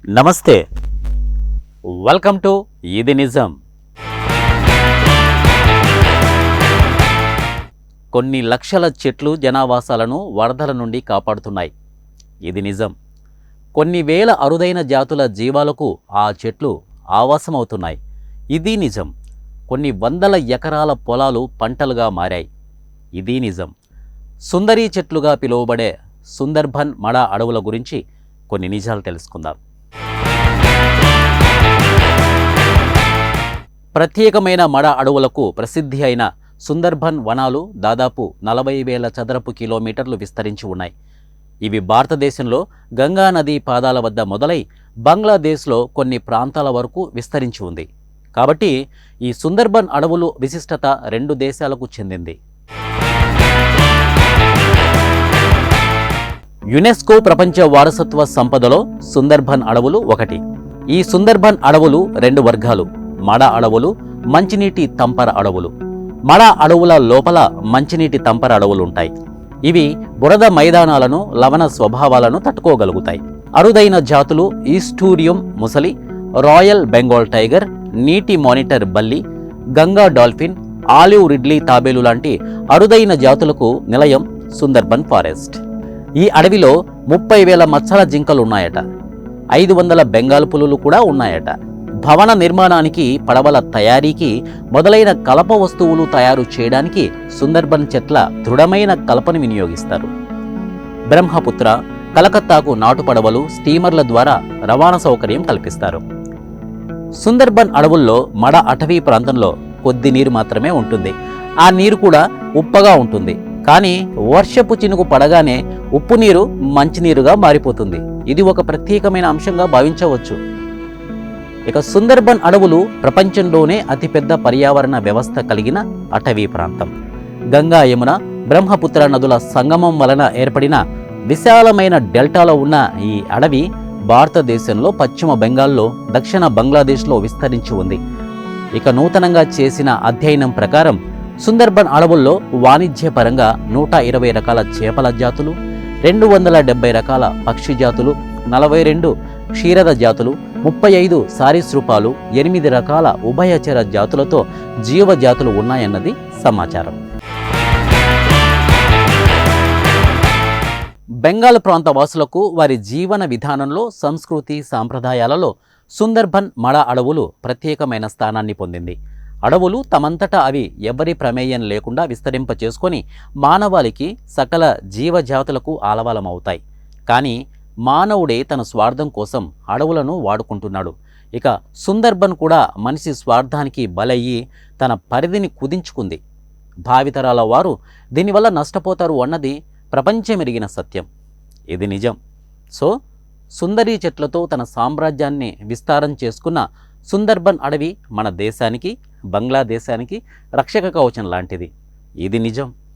నమస్తే, welcome to ఇది నిజం. కొన్ని లక్షల చెట్లు జనావాసాలను వరదల నుండి కాపాడుతున్నాయి. ఇది నిజం. కొన్ని వేల అరుదైన జాతుల జీవాలకు ఆ చెట్లు ఆవాసమవుతున్నాయి. ఇది నిజం. కొన్ని వందల ఎకరాల పొలాలు పంటలుగా మారాయి. ఇది నిజం. సుందరీ చెట్లుగా పిలువబడే సుందర్బన్ మడ అడవుల గురించి కొన్ని నిజాలు తెలుసుకుందాం. ప్రత్యేకమైన మడ అడవులకు ప్రసిద్ధి అయిన సుందర్బన్ వనాలు దాదాపు 40,000 చదరపు కిలోమీటర్లు విస్తరించి ఉన్నాయి. ఇవి భారతదేశంలో గంగా నదీ పాదాల వద్ద మొదలై బంగ్లాదేశ్లో కొన్ని ప్రాంతాల వరకు విస్తరించి ఉంది. కాబట్టి ఈ సుందర్బన్ అడవులు విశిష్టత 2 దేశాలకు చెందింది. యునెస్కో ప్రపంచ వారసత్వ సంపదలో సుందర్బన్ అడవులు ఒకటి. ఈ సుందర్బన్ అడవులు 2 వర్గాలు: మడ అడవులు, మంచినీటి తంపర అడవులు. మడ అడవుల లోపల మంచినీటి తంపర అడవులుంటాయి. ఇవి బురద మైదానాలను, లవణ స్వభావాలను తట్టుకోగలుగుతాయి. అరుదైన జాతులు ఈస్టూరియం ముసలి, రాయల్ బెంగాల్ టైగర్, నీటి మానిటర్ బల్లి, గంగా డాల్ఫిన్, ఆలివ్ రిడ్లీ తాబేలు లాంటి అరుదైన జాతులకు నిలయం సుందర్బన్ ఫారెస్ట్. ఈ అడవిలో 30,000 మచ్చల జింకలున్నాయట. 500 బెంగాల్ పులులు కూడా ఉన్నాయట. భవన నిర్మాణానికి, పడవల తయారీకి మొదలైన కలప వస్తువులు తయారు చేయడానికి సుందర్బన్ చెట్ల దృఢమైన కలపను వినియోగిస్తారు. బ్రహ్మపుత్ర, కలకత్తాకు నాటు పడవలు, స్టీమర్ల ద్వారా రవాణా సౌకర్యం కల్పిస్తారు. సుందర్బన్ అడవుల్లో మడ అటవీ ప్రాంతంలో కొద్ది నీరు మాత్రమే ఉంటుంది. ఆ నీరు కూడా ఉప్పగా ఉంటుంది. కానీ వర్షపు చినుకు పడగానే ఉప్పు నీరు మంచినీరుగా మారిపోతుంది. ఇది ఒక ప్రత్యేకమైన అంశంగా భావించవచ్చు. ఇక సుందర్బన్ అడవులు ప్రపంచంలోనే అతిపెద్ద పర్యావరణ వ్యవస్థ కలిగిన అటవీ ప్రాంతం. గంగా, యమున, బ్రహ్మపుత్ర నదుల సంగమం వలన ఏర్పడిన విశాలమైన డెల్టాలో ఉన్న ఈ అడవి భారతదేశంలో పశ్చిమ బెంగాల్లో, దక్షిణ బంగ్లాదేశ్లో విస్తరించి ఉంది. ఇక నూతనంగా చేసిన అధ్యయనం ప్రకారం సుందర్బన్ అడవుల్లో వాణిజ్యపరంగా 120 రకాల చేపల జాతులు, 270 రకాల పక్షి జాతులు, 42 క్షీరద జాతులు, 35 సారీసృపాలు, 8 రకాల ఉభయచర జాతులతో జీవజాతులు ఉన్నాయన్నది సమాచారం. బెంగాల్ ప్రాంత వాసులకు వారి జీవన విధానంలో, సంస్కృతి సాంప్రదాయాలలో సుందర్బన్ మడ అడవులు ప్రత్యేకమైన స్థానాన్ని పొందింది. అడవులు తమంతటా అవి ఎవరి ప్రమేయం లేకుండా విస్తరింప చేసుకొని మానవాళికి, సకల జీవజాతులకు ఆలవాలమవుతాయి. కానీ మానవుడే తన స్వార్థం కోసం అడవులను వాడుకుంటున్నాడు. ఇక సుందర్బన్ కూడా మనిషి స్వార్థానికి బలయ్యి తన పరిధిని కుదించుకుంది. భావితరాల వారు దీనివల్ల నష్టపోతారు అన్నది ప్రపంచమెరిగిన సత్యం. ఇది నిజం. సో సుందరీ చెట్లతో తన సామ్రాజ్యాన్ని విస్తారం చేసుకున్న సుందర్బన్ అడవి మన దేశానికి, బంగ్లాదేశానికి రక్షక కవచం లాంటిది. ఇది నిజం.